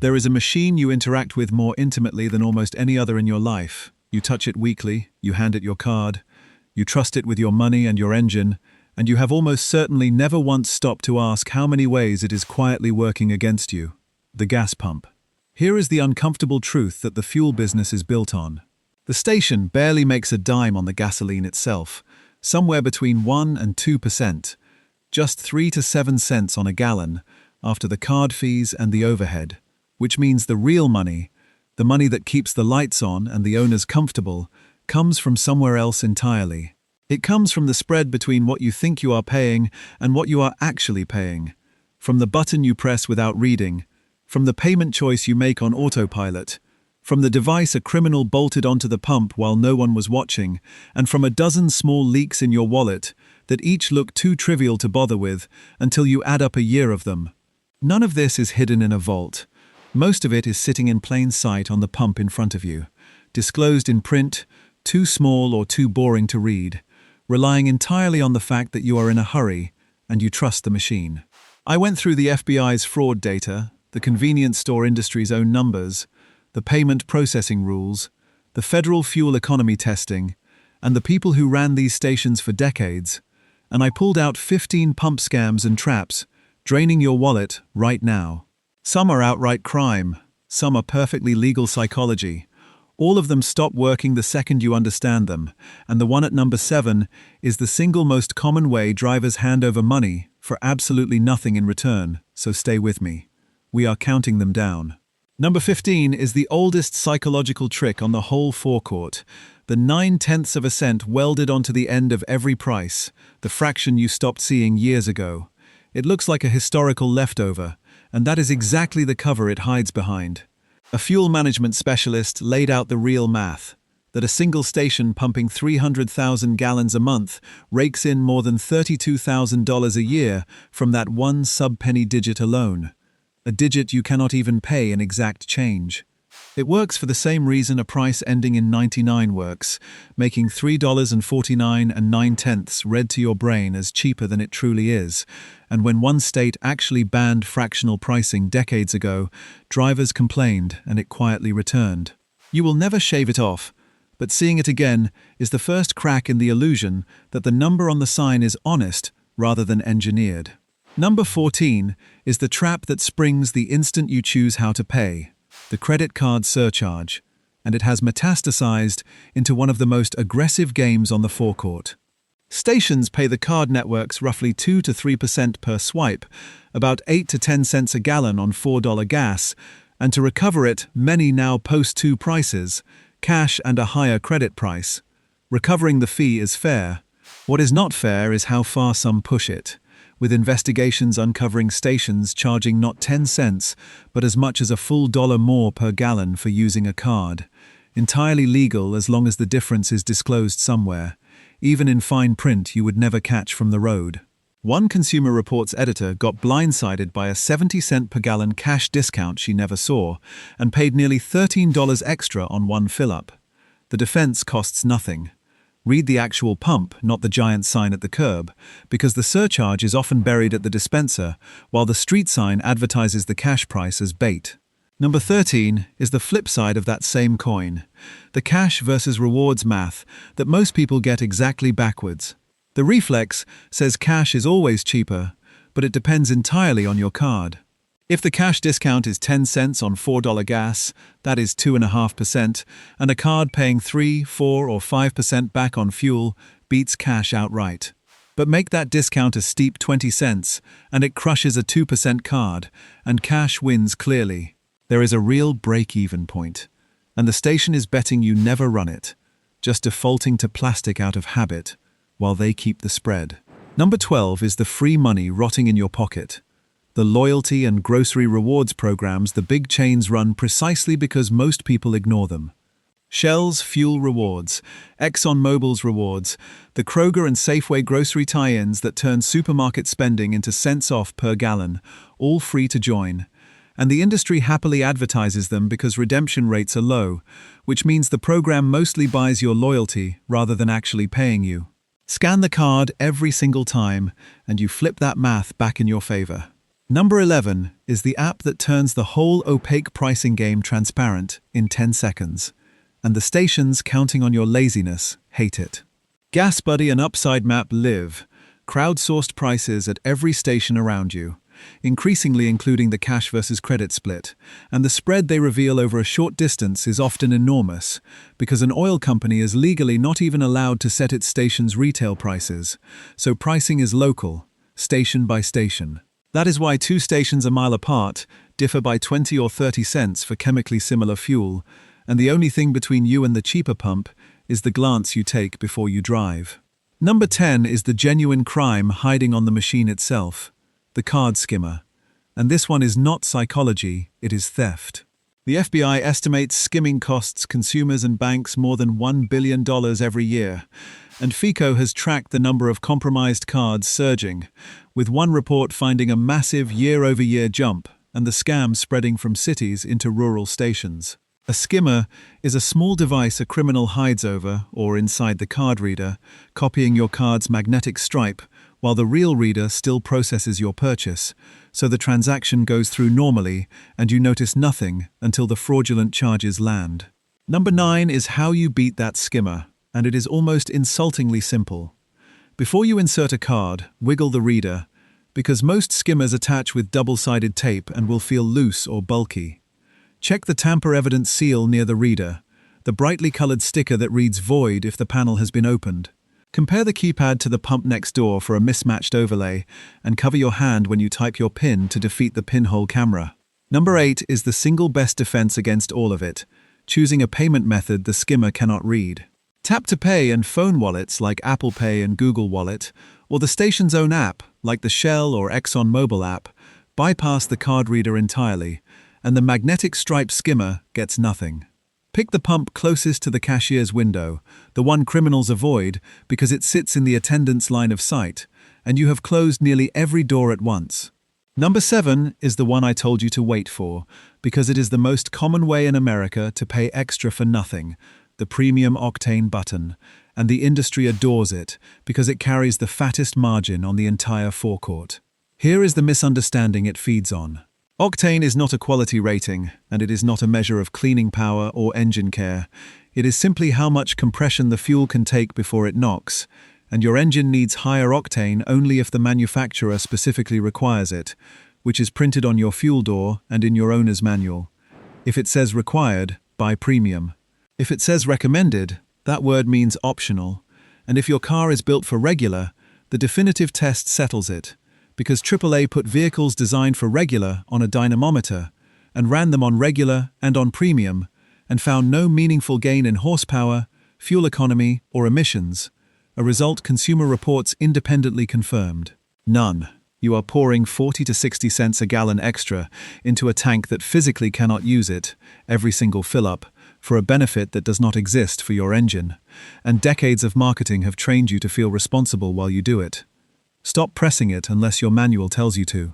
There is a machine you interact with more intimately than almost any other in your life. You touch it weekly, you hand it your card, you trust it with your money and your engine, and you have almost certainly never once stopped to ask how many ways it is quietly working against you. The gas pump. Here is the uncomfortable truth that the fuel business is built on. The station barely makes a dime on the gasoline itself, somewhere between 1 and 2%, just 3 to 7 cents on a gallon, after the card fees and the overhead, which means the real money, the money that keeps the lights on and the owners comfortable, comes from somewhere else entirely. It comes from the spread between what you think you are paying and what you are actually paying, from the button you press without reading, from the payment choice you make on autopilot, from the device a criminal bolted onto the pump while no one was watching, and from a dozen small leaks in your wallet that each look too trivial to bother with until you add up a year of them. None of this is hidden in a vault. Most of it is sitting in plain sight on the pump in front of you, disclosed in print, too small or too boring to read, relying entirely on the fact that you are in a hurry and you trust the machine. I went through the FBI's fraud data, the convenience store industry's own numbers, the payment processing rules, the federal fuel economy testing, and the people who ran these stations for decades, and I pulled out 15 pump scams and traps, draining your wallet right now. Some are outright crime, some are perfectly legal psychology. All of them stop working the second you understand them, and the one at number 7 is the single most common way drivers hand over money for absolutely nothing in return, so stay with me. We are counting them down. Number 15 is the oldest psychological trick on the whole forecourt, the 9/10 of a cent welded onto the end of every price, the fraction you stopped seeing years ago. It looks like a historical leftover, and that is exactly the cover it hides behind. A fuel management specialist laid out the real math, that a single station pumping 300,000 gallons a month rakes in more than $32,000 a year from that one sub-penny digit alone. A digit you cannot even pay in exact change. It works for the same reason a price ending in 99 works, making $3.49 read to your brain as cheaper than it truly is. And when one state actually banned fractional pricing decades ago, drivers complained and it quietly returned. You will never shave it off, but seeing it again is the first crack in the illusion that the number on the sign is honest rather than engineered. Number 14 is the trap that springs the instant you choose how to pay, the credit card surcharge, and it has metastasized into one of the most aggressive games on the forecourt. Stations pay the card networks roughly 2 to 3% per swipe, about 8 to 10 cents a gallon on $4 gas, and to recover it, many now post two prices, cash and a higher credit price. Recovering the fee is fair. What is not fair is how far some push it, with investigations uncovering stations charging not 10 cents, but as much as a full dollar more per gallon for using a card. Entirely legal as long as the difference is disclosed somewhere. Even in fine print you would never catch from the road. One Consumer Reports editor got blindsided by a 70-cent per gallon cash discount she never saw, and paid nearly $13 extra on one fill-up. The defense costs nothing. Read the actual pump, not the giant sign at the curb, because the surcharge is often buried at the dispenser, while the street sign advertises the cash price as bait. Number 13 is the flip side of that same coin, the cash versus rewards math that most people get exactly backwards. The reflex says cash is always cheaper, but it depends entirely on your card. If the cash discount is 10 cents on $4 gas, that is 2.5%, and a card paying 3, 4, or 5% back on fuel beats cash outright. But make that discount a steep 20 cents, and it crushes a 2% card, and cash wins clearly. There is a real break-even point, and the station is betting you never run it, just defaulting to plastic out of habit, while they keep the spread. Number 12 is the free money rotting in your pocket. The loyalty and grocery rewards programs the big chains run precisely because most people ignore them. Shell's fuel rewards, ExxonMobil's rewards, the Kroger and Safeway grocery tie-ins that turn supermarket spending into cents off per gallon, all free to join. And the industry happily advertises them because redemption rates are low, which means the program mostly buys your loyalty rather than actually paying you. Scan the card every single time, and you flip that math back in your favor. Number 11 is the app that turns the whole opaque pricing game transparent in 10 seconds. And the stations counting on your laziness hate it. GasBuddy and UpsideMap live, crowdsourced prices at every station around you, increasingly including the cash versus credit split, and the spread they reveal over a short distance is often enormous, because an oil company is legally not even allowed to set its station's retail prices, so pricing is local, station by station. That is why two stations a mile apart differ by 20 or 30 cents for chemically similar fuel, and the only thing between you and the cheaper pump is the glance you take before you drive. Number 10 is the genuine crime hiding on the machine itself, the card skimmer. And this one is not psychology, it is theft. The FBI estimates skimming costs consumers and banks more than $1 billion every year, and FICO has tracked the number of compromised cards surging, with one report finding a massive year-over-year jump and the scam spreading from cities into rural stations. A skimmer is a small device a criminal hides over or inside the card reader, copying your card's magnetic stripe while the real reader still processes your purchase, so the transaction goes through normally and you notice nothing until the fraudulent charges land. Number 9 is how you beat that skimmer, and it is almost insultingly simple. Before you insert a card, wiggle the reader, because most skimmers attach with double-sided tape and will feel loose or bulky. Check the tamper-evident seal near the reader, the brightly colored sticker that reads void if the panel has been opened. Compare the keypad to the pump next door for a mismatched overlay, and cover your hand when you type your PIN to defeat the pinhole camera. Number 8 is the single best defense against all of it, choosing a payment method the skimmer cannot read. Tap to Pay and phone wallets like Apple Pay and Google Wallet, or the station's own app like the Shell or ExxonMobil app, bypass the card reader entirely, and the magnetic stripe skimmer gets nothing. Pick the pump closest to the cashier's window, the one criminals avoid because it sits in the attendant's line of sight, and you have closed nearly every door at once. Number 7 is the one I told you to wait for, because it is the most common way in America to pay extra for nothing, the premium octane button, and the industry adores it because it carries the fattest margin on the entire forecourt. Here is the misunderstanding it feeds on. Octane is not a quality rating, and it is not a measure of cleaning power or engine care. It is simply how much compression the fuel can take before it knocks, and your engine needs higher octane only if the manufacturer specifically requires it, which is printed on your fuel door and in your owner's manual. If it says required, buy premium. If it says recommended, that word means optional, and if your car is built for regular, the definitive test settles it, because AAA put vehicles designed for regular on a dynamometer and ran them on regular and on premium and found no meaningful gain in horsepower, fuel economy, or emissions, a result Consumer Reports independently confirmed. None. You are pouring 40 to 60 cents a gallon extra into a tank that physically cannot use it, every single fill-up, for a benefit that does not exist for your engine, and decades of marketing have trained you to feel responsible while you do it. Stop pressing it unless your manual tells you to.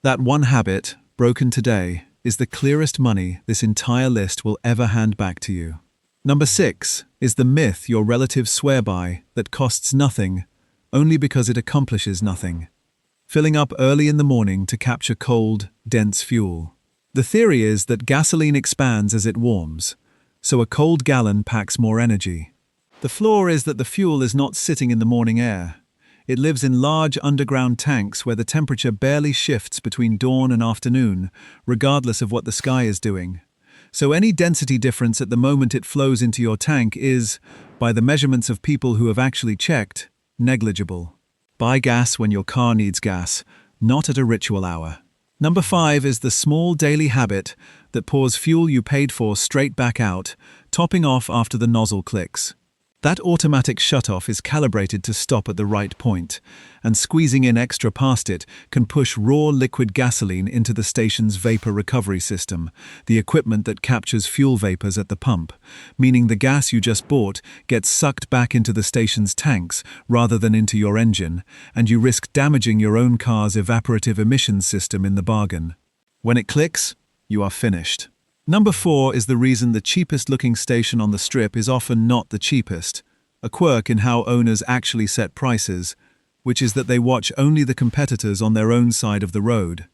That one habit, broken today, is the clearest money this entire list will ever hand back to you. Number 6 is the myth your relatives swear by that costs nothing, only because it accomplishes nothing. Filling up early in the morning to capture cold, dense fuel. The theory is that gasoline expands as it warms, so a cold gallon packs more energy. The flaw is that the fuel is not sitting in the morning air. It lives in large underground tanks where the temperature barely shifts between dawn and afternoon, regardless of what the sky is doing. So any density difference at the moment it flows into your tank is, by the measurements of people who have actually checked, negligible. Buy gas when your car needs gas, not at a ritual hour. Number 5 is the small daily habit that pours fuel you paid for straight back out, topping off after the nozzle clicks. That automatic shutoff is calibrated to stop at the right point, and squeezing in extra past it can push raw liquid gasoline into the station's vapor recovery system, the equipment that captures fuel vapors at the pump, meaning the gas you just bought gets sucked back into the station's tanks rather than into your engine, and you risk damaging your own car's evaporative emissions system in the bargain. When it clicks, you are finished. Number 4 is the reason the cheapest-looking station on the strip is often not the cheapest, a quirk in how owners actually set prices, which is that they watch only the competitors on their own side of the road.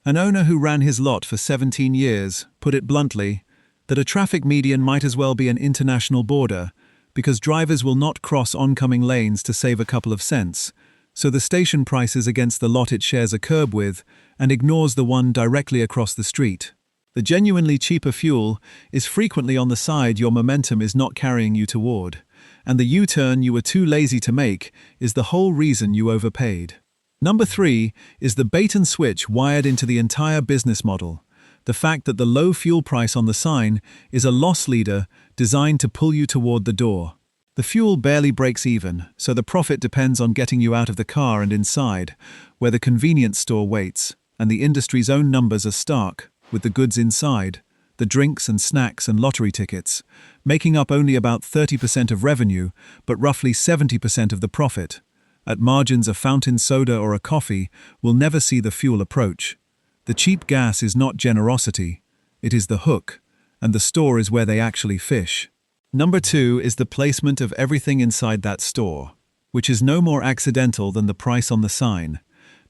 An owner who ran his lot for 17 years put it bluntly that a traffic median might as well be an international border, because drivers will not cross oncoming lanes to save a couple of cents, so the station prices against the lot it shares a curb with and ignores the one directly across the street. The genuinely cheaper fuel is frequently on the side your momentum is not carrying you toward, and the U-turn you were too lazy to make is the whole reason you overpaid. Number 3 is the bait and switch wired into the entire business model. The fact that the low fuel price on the sign is a loss leader designed to pull you toward the door. The fuel barely breaks even, so the profit depends on getting you out of the car and inside, where the convenience store waits, and the industry's own numbers are stark, with the goods inside, the drinks and snacks and lottery tickets, making up only about 30% of revenue, but roughly 70% of the profit. At margins, a fountain soda or a coffee will never see the fuel approach. The cheap gas is not generosity, it is the hook, and the store is where they actually fish. Number 2 is the placement of everything inside that store, which is no more accidental than the price on the sign,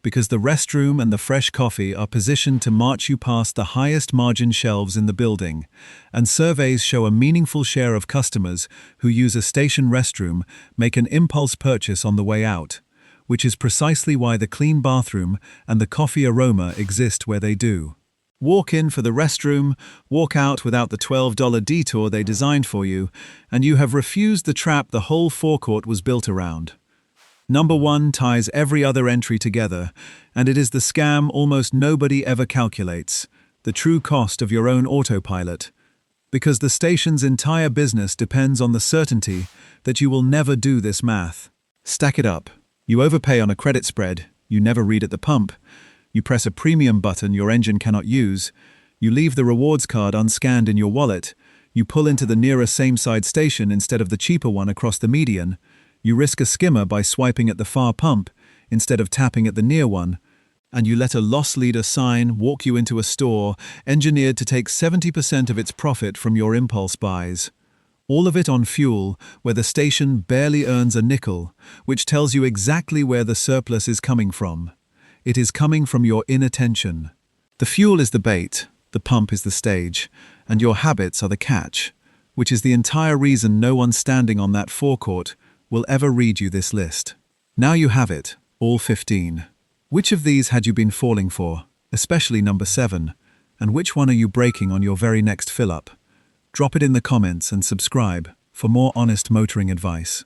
because the restroom and the fresh coffee are positioned to march you past the highest margin shelves in the building, and surveys show a meaningful share of customers who use a station restroom make an impulse purchase on the way out, which is precisely why the clean bathroom and the coffee aroma exist where they do. Walk in for the restroom, walk out without the $12 detour they designed for you, and you have refused the trap the whole forecourt was built around. Number 1 ties every other entry together, and it is the scam almost nobody ever calculates, the true cost of your own autopilot. Because the station's entire business depends on the certainty that you will never do this math. Stack it up. You overpay on a credit spread, you never read at the pump, you press a premium button your engine cannot use, you leave the rewards card unscanned in your wallet, you pull into the nearer same-side station instead of the cheaper one across the median, you risk a skimmer by swiping at the far pump instead of tapping at the near one, and you let a loss leader sign walk you into a store engineered to take 70% of its profit from your impulse buys. All of it on fuel where the station barely earns a nickel, which tells you exactly where the surplus is coming from. It is coming from your inattention. The fuel is the bait, the pump is the stage, and your habits are the catch, which is the entire reason no one standing on that forecourt will ever read you this list. Now you have it, all 15. Which of these had you been falling for, especially number 7, and which one are you breaking on your very next fill-up? Drop it in the comments and subscribe for more honest motoring advice.